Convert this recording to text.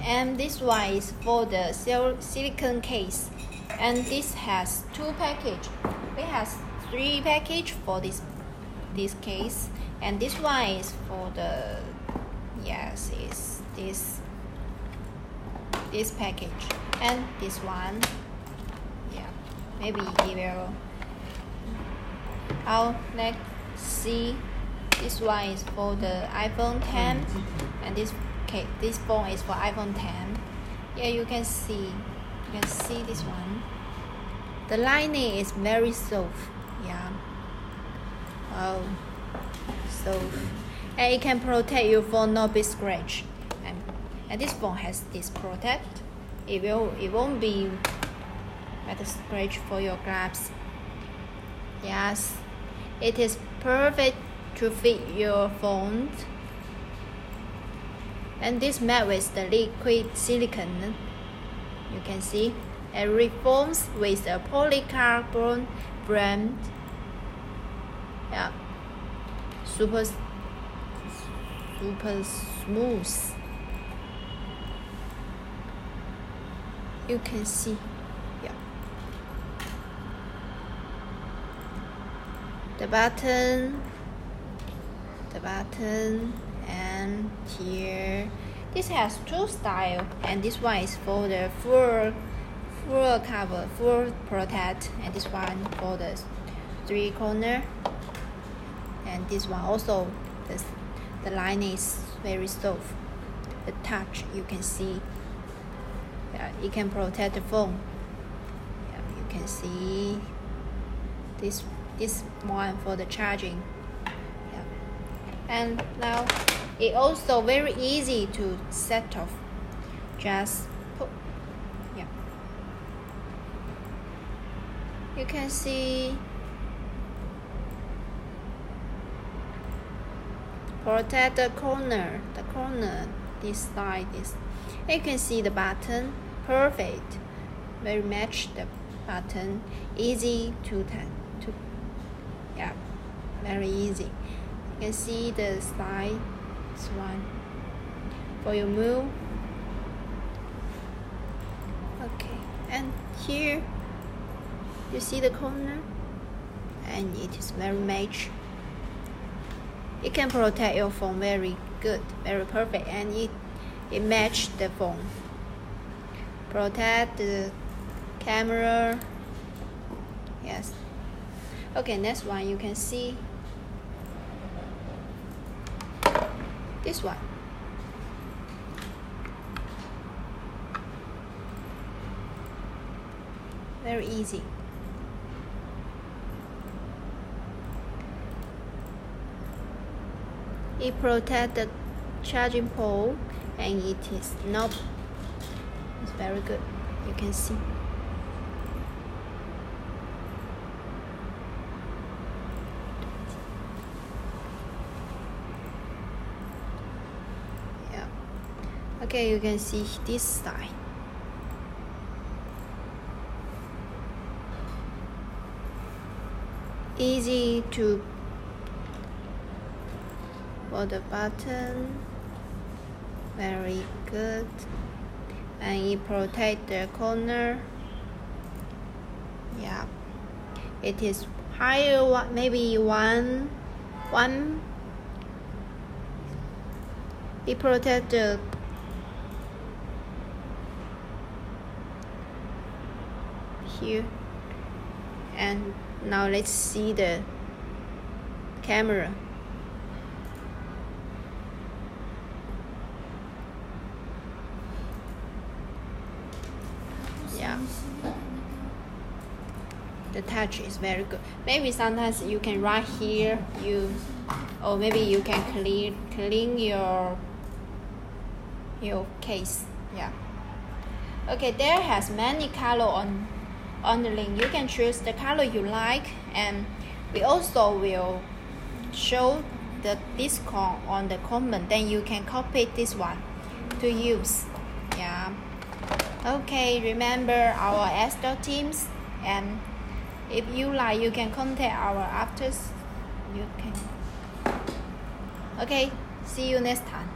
And this one is for the silicone case, and this has 2 package. It has 3 package for this case, and this one is for the is this package, and this one maybe it will. Let's see. This one is for the iPhone 10, and this phone is for iPhone 10. You can see this one. The lining is very soft. Soft, and it can protect your phone not be scratched. And this phone has this protect. It won't be a scratch for your glass. Yes, it is perfect to fit your phone. And this made with the liquid silicone. You can see it reforms with a polycarbonate brand. Super smooth. You can see. The button, and here this has 2 styles, and this one is for the full cover, full protect, and this one for the 3 corner, and this one also the lining is very soft. The touch, you can see, it can protect the phone. You can see this one for the charging. And now it also very easy to set off. Just put. You can see protect the corner, this side is. You can see the button, perfect, very match the button, easy to very easy. You can see the side, this one for your move. Okay, and here you see the corner, and it is very match. It can protect your phone very good, very perfect, and it match the phone. Protect the camera. Yes. Okay, next one you can see this one. Very easy. It protects the charging pole, and it is not. It's very good. You can see. Okay, you can see this side. Easy to for the button, very good, and it protect the corner. It is higher, maybe one. It protect the here. And now let's see the camera. The touch is very good. Maybe sometimes you can write here, or maybe you can clean your case. Okay, there has many color on the link. You can choose the color you like, and we also will show the discount on the comment. Then you can copy this one to use. Okay, remember our AnsTOP teams, and if you like, you can contact our afters. Okay, see you next time.